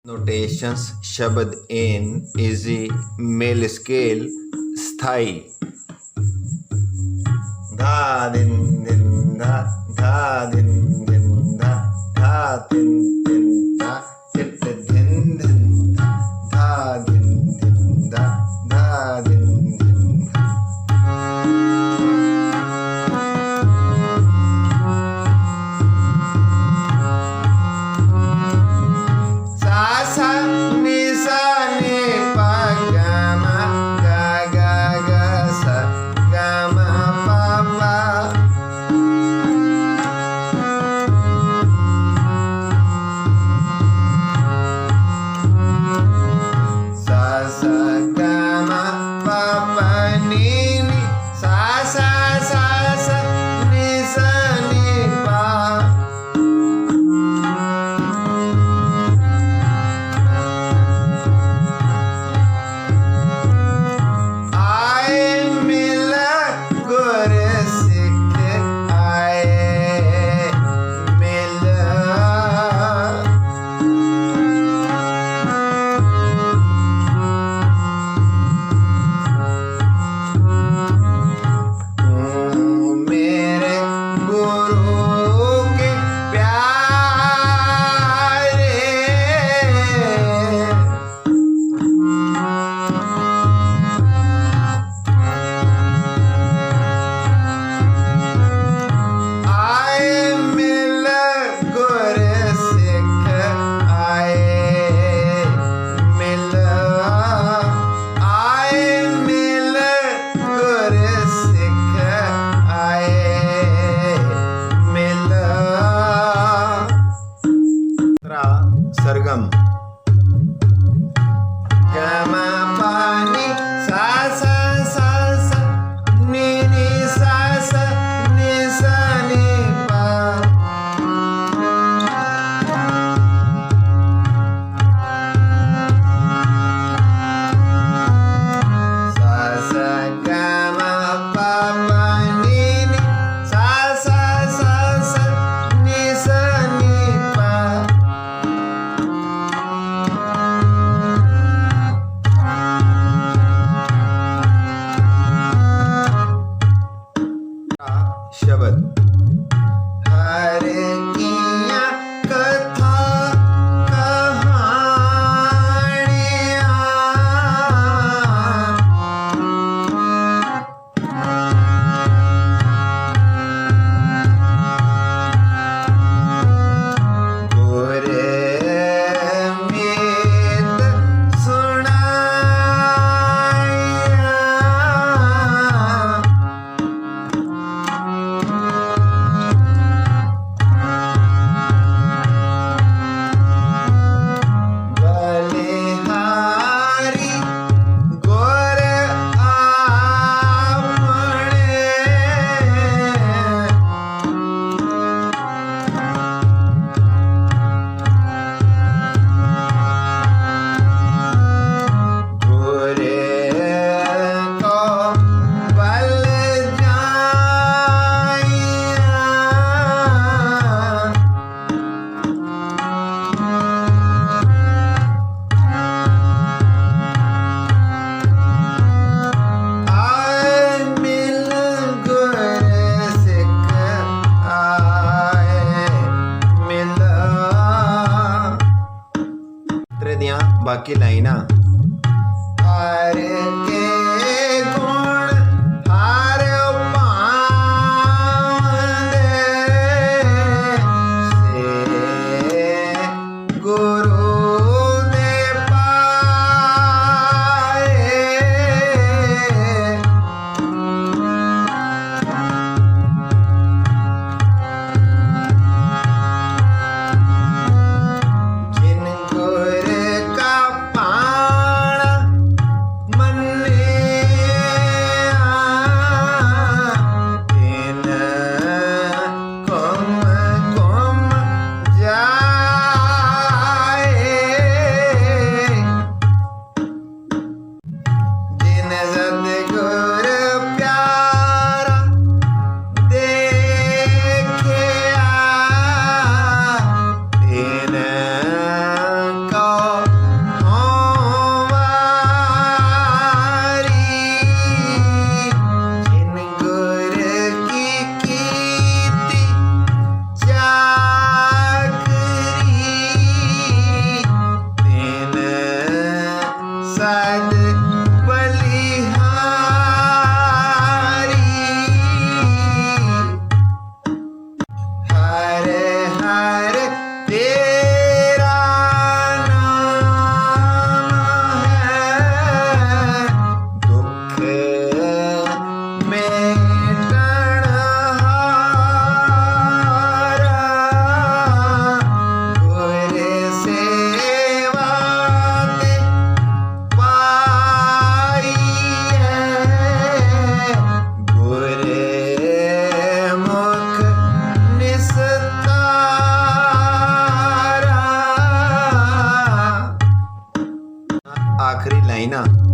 notations शब्द in easy mail scale स्थाई धा दिन दिन धा दिन दिन धा दिन दिन धा तिट दिन दिन धा दिन दिन धा दिन दिन सा नि सा नि पा गा मा गा गा गा सा गा मा पा पा सा सा गा मा पा पा नि नि सा सा सा सा नि सा नि पा आए मिला गुरसिख आए मिला मेरे गुरु के प्यारे आए मिल गुरसिख आए मिल गुरसिख आए मिल सरगम गमा पानी सा सा सा सा नि नि सा सा नि सा नि पा सा सा गमा पा पा नि नि सा सा सा सा नि सा नि पा शब्द हर किया कथा कहानियाँ गोरे मीत सुनाया बलिहारी गोर आपने गोरे को बल आए मिल गुरसिख आए मिल दियां बाकी लाइना हर के गुण हर पांदे से गुरु दे पाए जिन गुर का पाण मन्ने ਨਹੀਂ ਨਾ